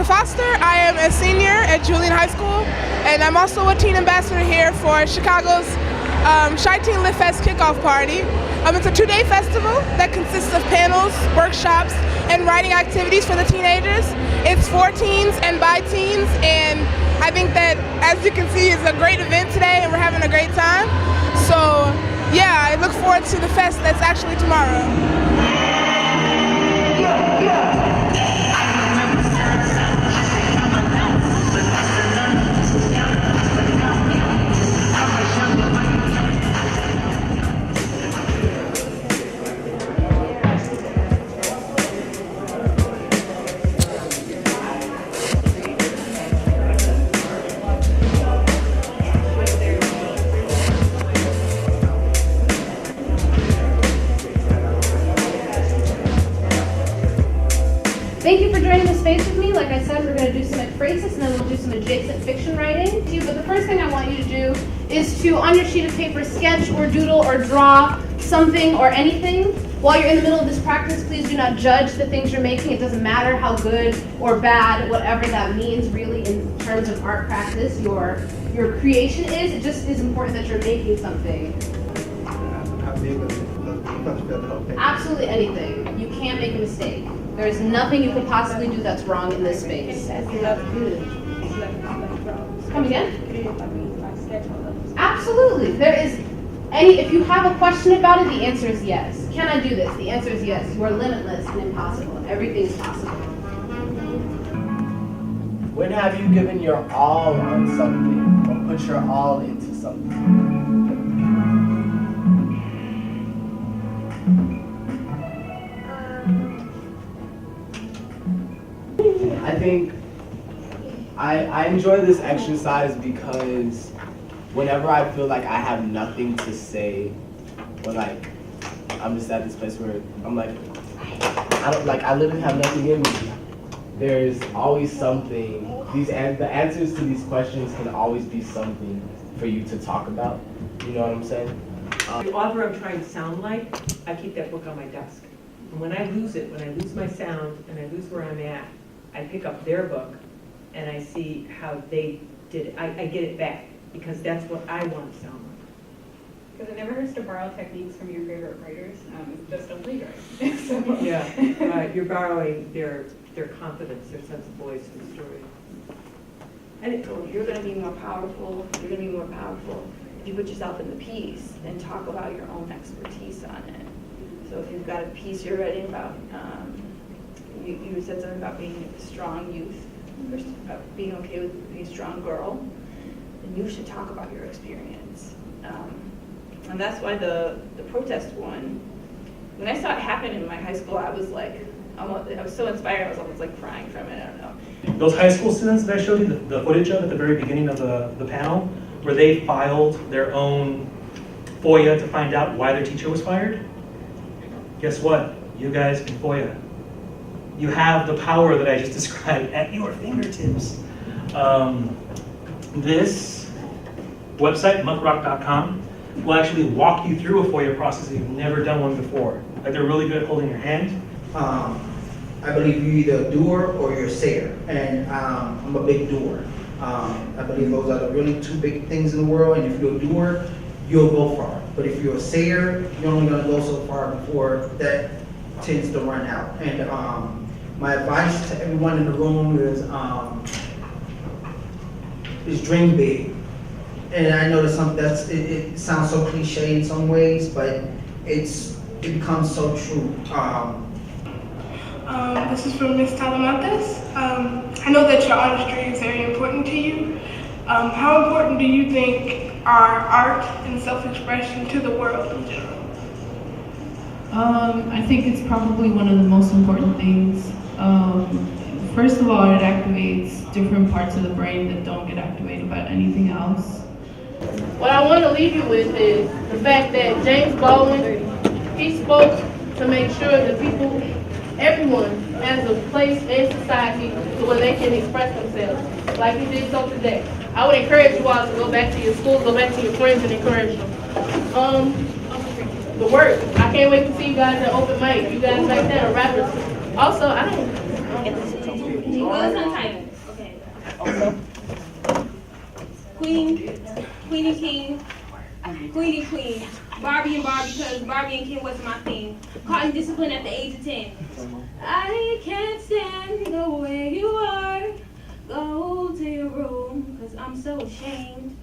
Foster. I am a senior at Julian High School, and I'm also a teen ambassador here for Chicago's ChiTeen Lit Fest kickoff party. It's a 2-day festival that consists of panels, workshops, and writing activities for the teenagers. It's for teens and by teens, and I think that, as you can see, it's a great event today, and we're having a great time. So, yeah, I look forward to the fest that's actually tomorrow. Thank you for joining the space with me. Like I said, we're going to do some ekphrasis and then we'll do some adjacent fiction writing. But the first thing I want you to do is to, on your sheet of paper, sketch or doodle or draw something or anything. While you're in the middle of this practice, please do not judge the things you're making. It doesn't matter how good or bad, whatever that means really in terms of art practice, your creation is. It just is important that you're making something. Absolutely anything. You can't make a mistake. There is nothing you could possibly do that's wrong in this space. Come again? Absolutely. There is if you have a question about it, the answer is yes. Can I do this? The answer is yes. You are limitless and impossible. Everything is possible. When have you given your all on something or put your all into something? I think I enjoy this exercise because whenever I feel like I have nothing to say, or like I'm just at this place where I'm like, I literally have nothing in me. There's always something. The answers to these questions can always be something for you to talk about. You know what I'm saying? The author I'm trying to sound like, I keep that book on my desk. And when I lose it, when I lose my sound and I lose where I'm at, I pick up their book and I see how they did it. I get it back because that's what I want to sound like. Because it never hurts to borrow techniques from your favorite writers. Just don't plagiarize. So. Yeah, you're borrowing their confidence, their sense of voice in the story. And you're going to be more powerful. You're going to be more powerful if you put yourself in the piece and talk about your own expertise on it. So if you've got a piece you're writing about, you said something about being a strong youth, or being okay with being a strong girl, then you should talk about your experience. And that's why the protest one, when I saw it happen in my high school, I was like, I was so inspired, I was almost like crying from it, I don't know. Those high school students that I showed you the footage of at the very beginning of the panel, where they filed their own FOIA to find out why their teacher was fired, guess what? You guys can FOIA. You have the power that I just described at your fingertips. This website, muckrock.com, will actually walk you through a FOIA process if you've never done one before. Like, they're really good at holding your hand. I believe you're either a doer or you're a sayer, and I'm a big doer. I believe those are the really two big things in the world, and if you're a doer, you'll go far. But if you're a sayer, you're only going to go so far before that tends to run out. And my advice to everyone in the room is dream big. And I know that it sounds so cliche in some ways, but it becomes so true. This is from Ms. Talamantes. I know that your artistry is very important to you. How important do you think are art and self-expression to the world in general? I think it's probably one of the most important things. First of all, it activates different parts of the brain that don't get activated by anything else. What I want to leave you with is the fact that James Baldwin, he spoke to make sure that people, everyone, has a place in society where they can express themselves, like he did so today. I would encourage you all to go back to your schools, go back to your friends and encourage them. The work, I can't wait to see you guys at open mic. You guys back there are rappers. Also, I don't 17. Well, it's untitled. Okay. Queen and King, Queen and Queen, Barbie and Barbie, because Barbie and Ken wasn't my thing. Caught in discipline at the age of 10. I can't stand the way you are. Go to your room, cause I'm so ashamed.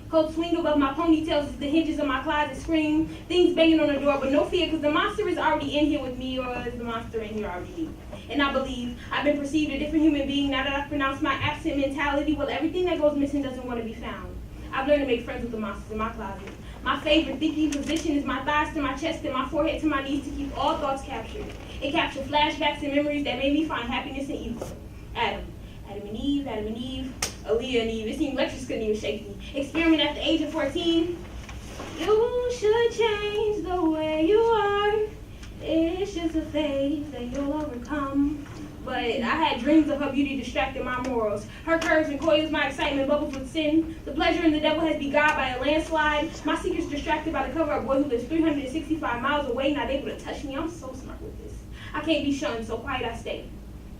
Coat swing above my ponytails as the hinges of my closet scream. Things banging on the door, but no fear, cause the monster is already in here with me, or is the monster in here already? And I believe I've been perceived a different human being now that I've pronounced my absent mentality. Well, everything that goes missing doesn't want to be found. I've learned to make friends with the monsters in my closet. My favorite thinking position is my thighs to my chest and my forehead to my knees to keep all thoughts captured. It captured flashbacks and memories that made me find happiness in evil. Adam and Eve, Aaliyah and Eve. It seemed lectures couldn't even shake me. Experiment at the age of 14. You should change the way you are. It's just a phase that you'll overcome. But I had dreams of her beauty distracting my morals. Her curves and coils, my excitement bubbles with sin. The pleasure in the devil has beguiled by a landslide. My secret's distracted by the cover of a boy who lives 365 miles away, not able to touch me. I'm so smart with this. I can't be shunned, so quiet I stay.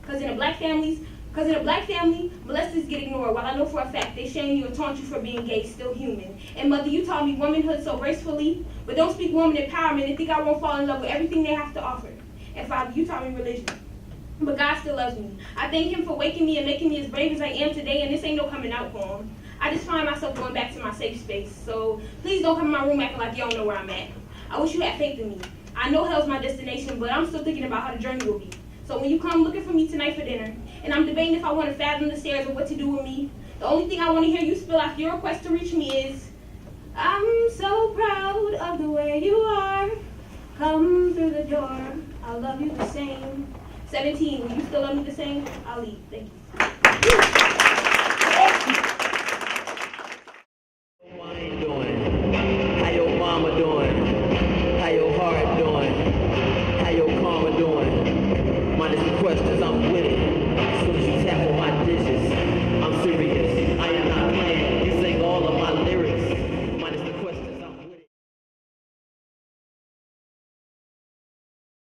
Cause in a black family, molesters get ignored, while I know for a fact they shame you and taunt you for being gay, still human. And mother, you taught me womanhood so gracefully, but don't speak woman empowerment and think I won't fall in love with everything they have to offer. And Father, you taught me religion, but God still loves me. I thank him for waking me and making me as brave as I am today, and this ain't no coming out poem. I just find myself going back to my safe space, so please don't come in my room acting like you don't know where I'm at. I wish you had faith in me. I know hell's my destination, but I'm still thinking about how the journey will be. So when you come looking for me tonight for dinner, and I'm debating if I want to fathom the stairs or what to do with me, the only thing I want to hear you spill out your request to reach me is, I'm so proud of the way you are. Come through the door, I'll love you the same. 17, will you still love me the same? I'll leave, thank you.